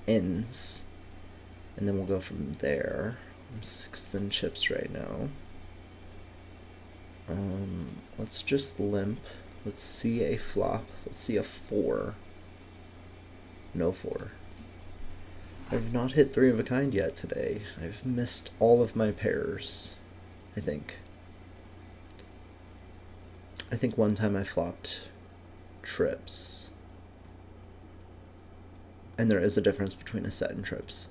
ends, and then we'll go from there. I'm 6th in chips right now. Let's just limp. Let's see a flop. Let's see a 4. No 4. I've not hit 3 of a kind yet today. I've missed all of my pairs, I think. I think one time I flopped trips. And there is a difference between a set and trips.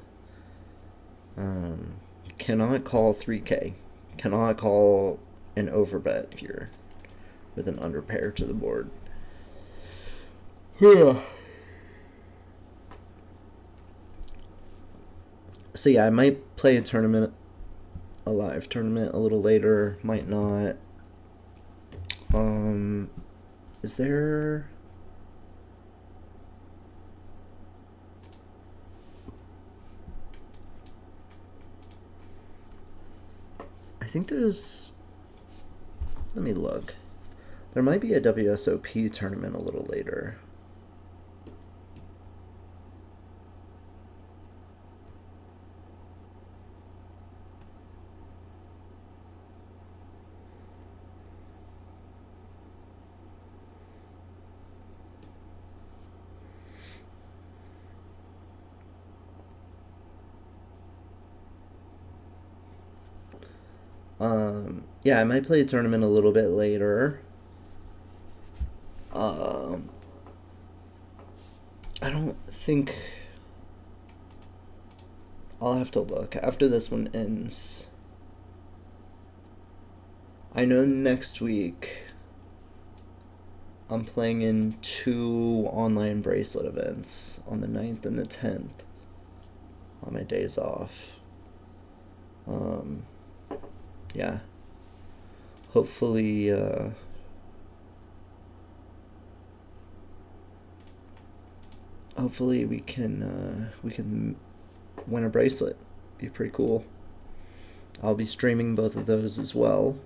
Cannot call 3K. Cannot call an overbet here with an underpair to the board. So yeah, I might play a live tournament a little later, might not. Is there... I think there's... Let me look. There might be a WSOP tournament a little later. Yeah, I might play a tournament a little bit later. I don't think... I'll have to look after this one ends. I know next week I'm playing in 2 online bracelet events on the 9th and the 10th on my days off. Yeah. Hopefully, hopefully we can win a bracelet. Be pretty cool. I'll be streaming both of those as well.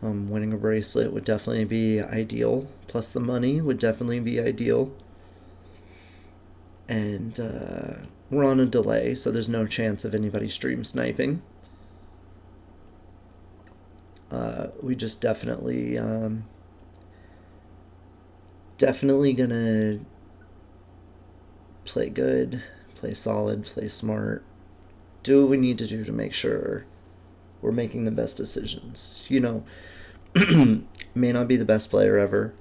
Winning a bracelet would definitely be ideal. Plus the money would definitely be ideal. And we're on a delay, so there's no chance of anybody stream sniping. We just definitely gonna play good, play solid, play smart, do what we need to do to make sure we're making the best decisions. You know, may not be the best player ever,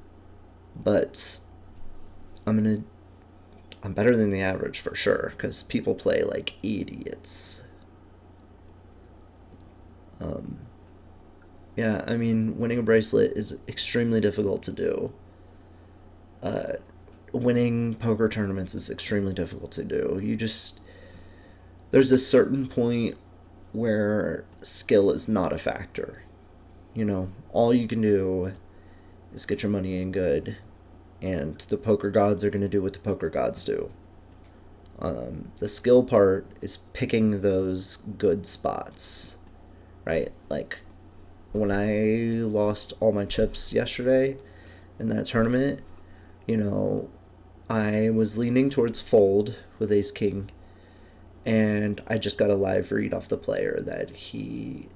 but I'm better than the average for sure, because people play like idiots. Yeah, I mean, winning a bracelet is extremely difficult to do. Winning poker tournaments is extremely difficult to do. There's a certain point where skill is not a factor. You know, all you can do is get your money in good, and the poker gods are going to do what the poker gods do. The skill part is picking those good spots, right? Like, when I lost all my chips yesterday in that tournament, you know, I was leaning towards fold with ace king, and I just got a live read off the player that he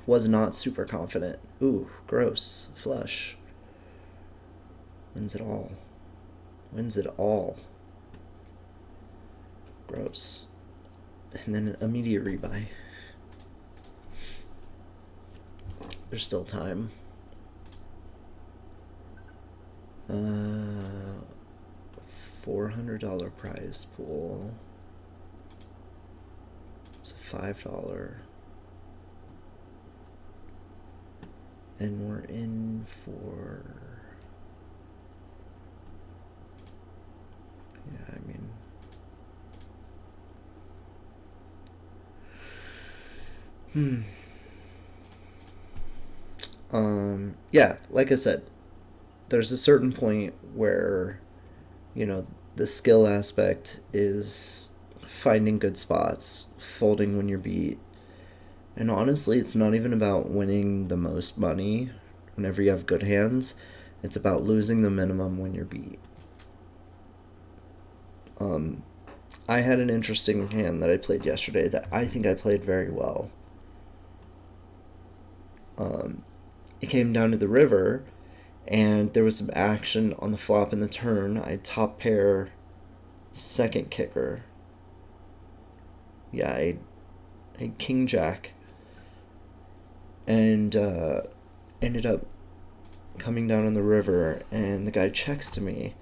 was not super confident. Ooh, gross. Flush. Wins it all. Wins it all. Gross. And then an immediate rebuy. There's still time. $400 prize pool. It's a $5. And we're in for... Yeah, I mean... Yeah, like I said, there's a certain point where, you know, the skill aspect is finding good spots, folding when you're beat. And honestly, it's not even about winning the most money whenever you have good hands. It's about losing the minimum when you're beat. I had an interesting hand that I played yesterday that I think I played very well. It came down to the river, and there was some action on the flop and the turn. I top pair second kicker. Yeah, I king jack, and ended up coming down on the river, and the guy checks to me,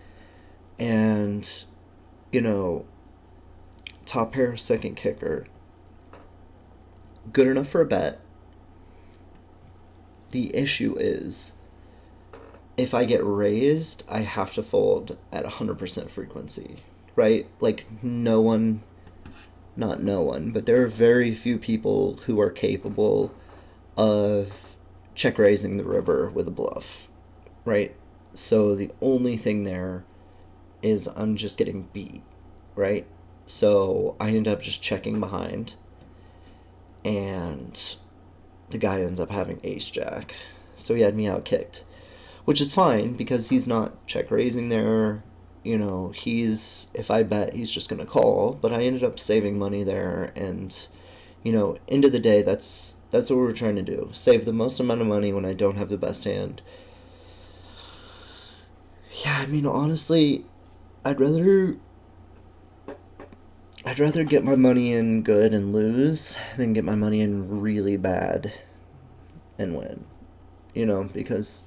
and top pair second kicker, good enough for a bet. The issue is, if I get raised, I have to fold at 100% frequency, right? Like, no one, not no one, but there are very few people who are capable of check raising the river with a bluff, right? So the only thing there is I'm just getting beat, right? So I end up just checking behind, and the guy ends up having ace jack. So he had me out kicked, which is fine because he's not check raising there. If I bet, he's just gonna call. But I ended up saving money there, and end of the day, that's what we're trying to do: save the most amount of money when I don't have the best hand. Yeah, I mean, honestly, I'd rather get my money in good and lose than get my money in really bad and win. Because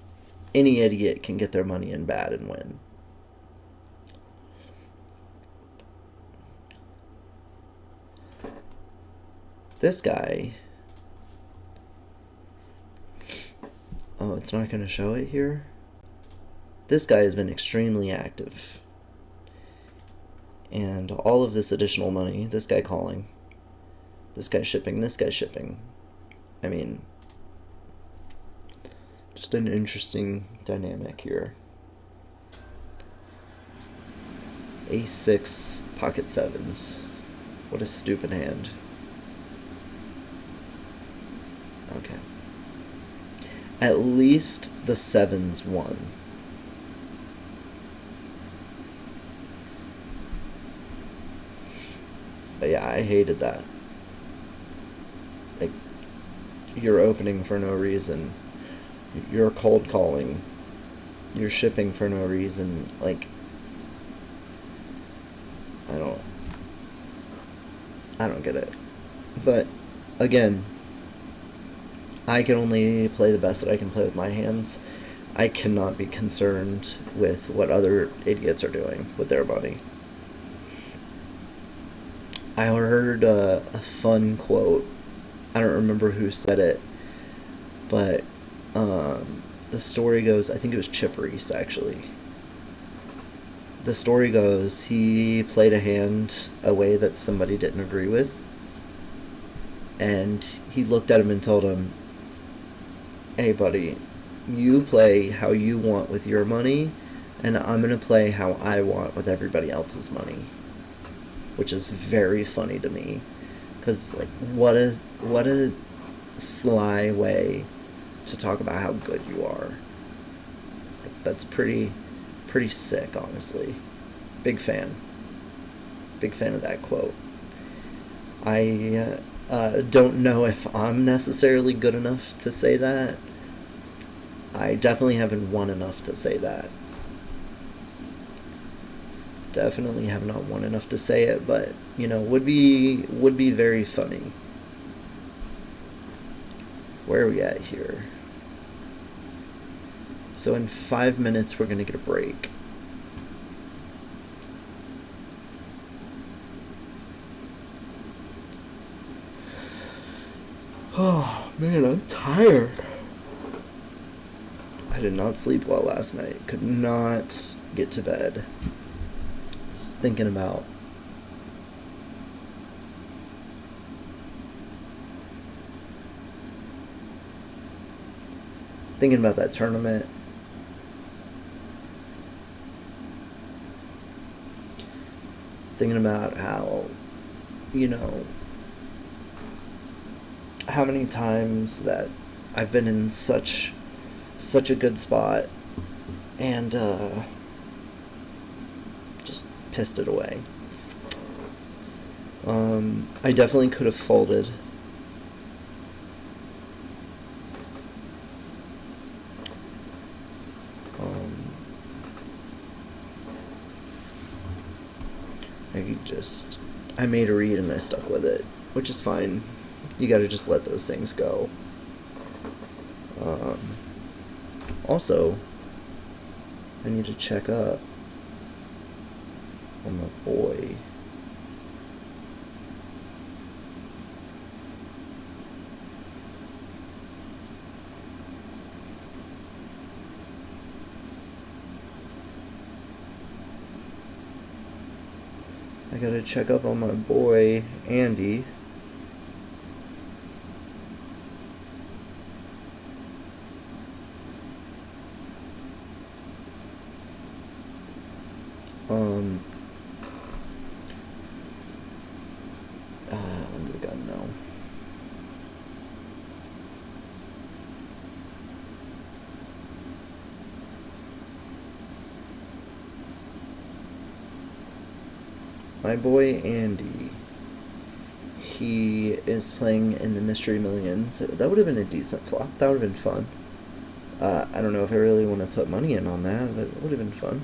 any idiot can get their money in bad and win. This guy... Oh, it's not going to show it here? This guy has been extremely active. And all of this additional money, this guy calling, this guy shipping, this guy shipping. I mean, just an interesting dynamic here. Ace-6, pocket sevens. What a stupid hand. Okay. At least the sevens won. But yeah, I hated that. Like, you're opening for no reason. You're cold calling. You're shipping for no reason. Like, I don't get it. But again, I can only play the best that I can play with my hands. I cannot be concerned with what other idiots are doing with their money. I heard a fun quote. I don't remember who said it, but the story goes, I think it was Chip Reese, actually. The story goes, he played a hand a way that somebody didn't agree with, and he looked at him and told him, hey buddy, you play how you want with your money, and I'm going to play how I want with everybody else's money. Which is very funny to me, because like, what a sly way to talk about how good you are. Like, that's pretty sick, honestly. Big fan of that quote. I don't know if I'm necessarily good enough to say that. I definitely haven't won enough to say that. Definitely have not won enough to say it, but would be very funny. Where are we at here? So in 5 minutes we're gonna get a break. Oh man, I'm tired. I did not sleep well last night. Could not get to bed. Just thinking about that tournament. Thinking about how, how many times that I've been in such a good spot and just pissed it away. I definitely could have folded. I made a read and I stuck with it, which is fine. You gotta just let those things go. Also, I need to check up on my boy. I gotta check up on my boy, Andy. Under the gun, no. My boy, Andy. He is playing in the Mystery Millions. That would have been a decent flop. That would have been fun. I don't know if I really want to put money in on that, but it would have been fun.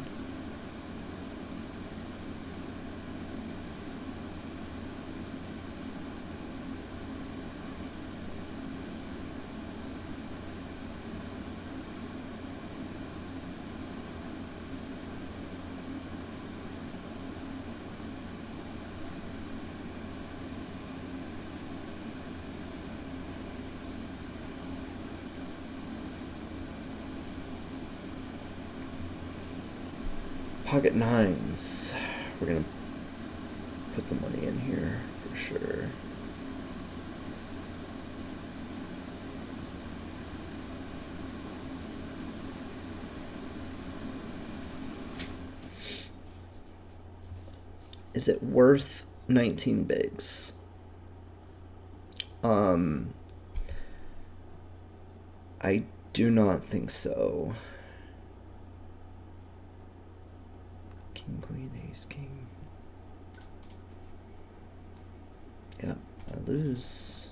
Pocket nines. We're gonna put some money in here for sure. Is it worth 19 bigs? I do not think so. King, queen, ace, king. Yep, I lose.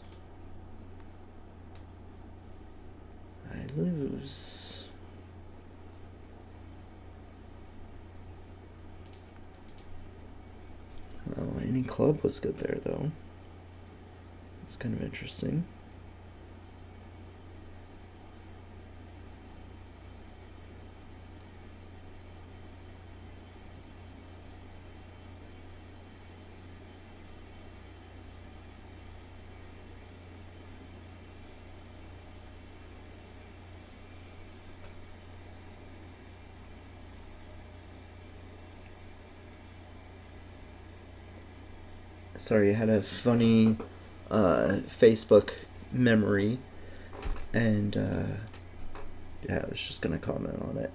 Well, any club was good there, though. It's kind of interesting. Sorry, I had a funny Facebook memory, and yeah, I was just gonna comment on it.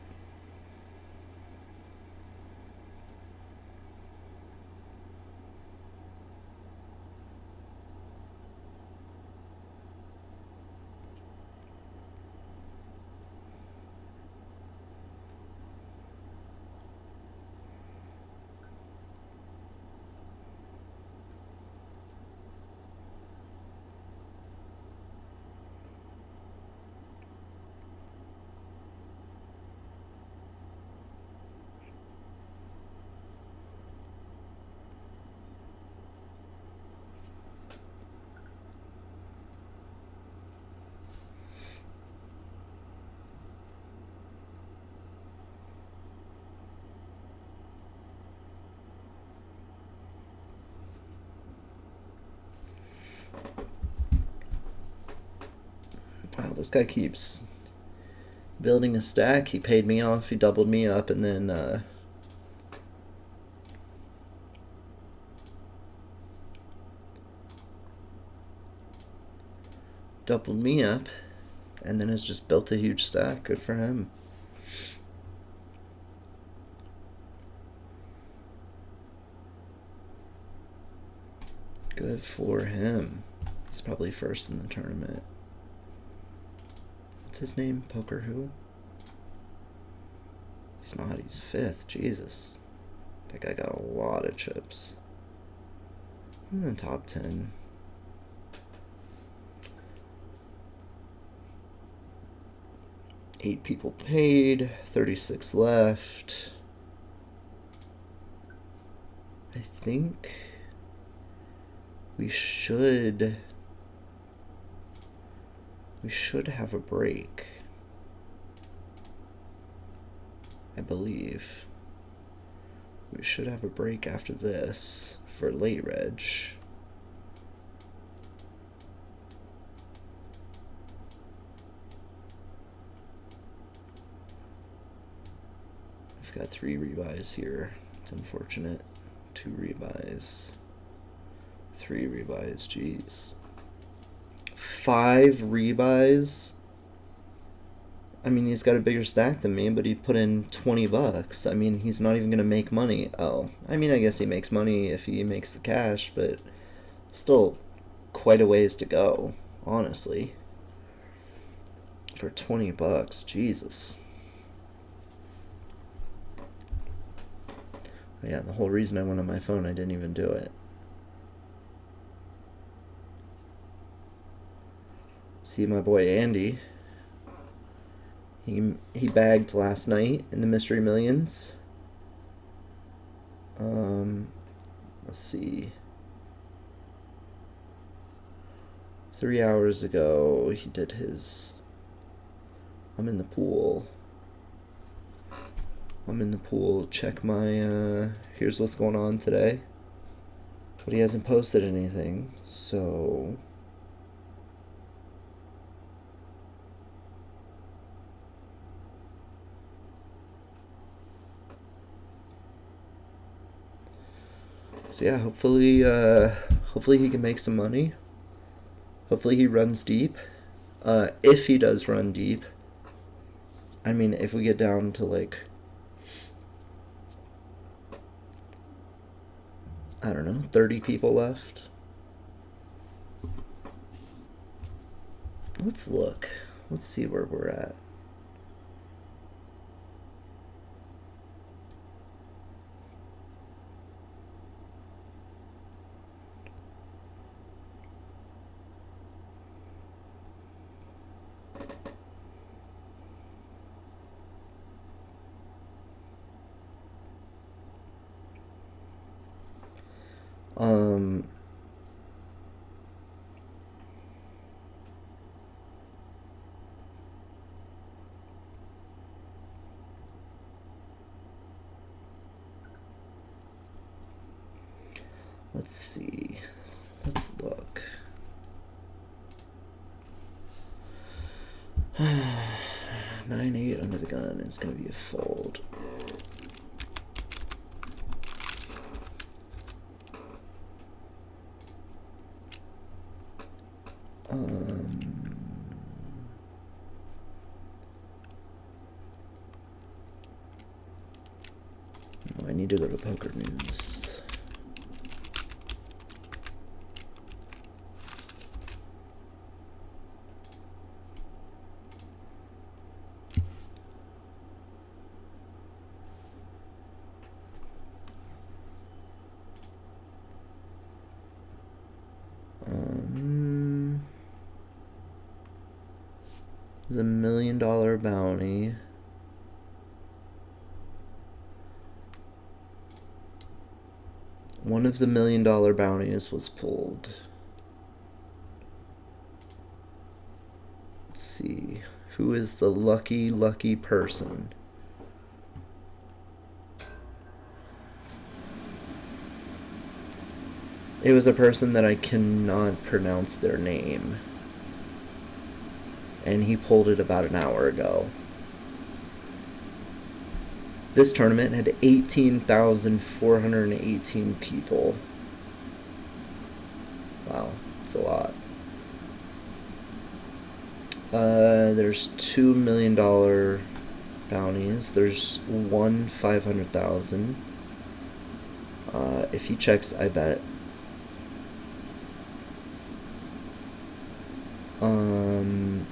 Wow, this guy keeps building a stack. He paid me off, he doubled me up, and then doubled me up, and then has just built a huge stack. Good for him. Good for him. He's probably first in the tournament. What's his name? Poker who? He's not. He's fifth. Jesus. That guy got a lot of chips. in the top 10. Eight people paid, 36 left. I think we should have a break. I believe we should have a break after this for late reg. I've got 3 rebuys here. It's unfortunate. 2 rebuys. 3 rebuys, jeez. 5 rebuys? I mean, he's got a bigger stack than me, but he put in 20 bucks. I mean, he's not even going to make money. Oh, I mean, I guess he makes money if he makes the cash, but still quite a ways to go, honestly. For 20 bucks, Jesus. Yeah, the whole reason I went on my phone, I didn't even do it. See my boy Andy. He bagged last night in the Mystery Millions. Let's see. 3 hours ago, he did his... I'm in the pool. Check my, here's what's going on today. But he hasn't posted anything, so... So yeah, hopefully he can make some money. Hopefully he runs deep. If he does run deep. I mean, if we get down to like, I don't know, 30 people left. Let's look. Let's see where we're at. Let's see. Let's look. 9-8 under the gun is going to be a fold. I need to go to Poker News. The $1 million bounty. One of the $1 million bounties was pulled. Let's see. Who is the lucky person? It was a person that I cannot pronounce their name. And he pulled it about an hour ago. This tournament had 18,418 people. Wow, that's a lot. There's $2 million bounties. There's one 500,000. If he checks, I bet.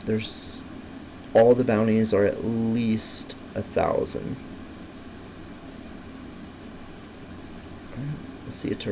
There's all the bounties are at least 1,000. Let's see a turn.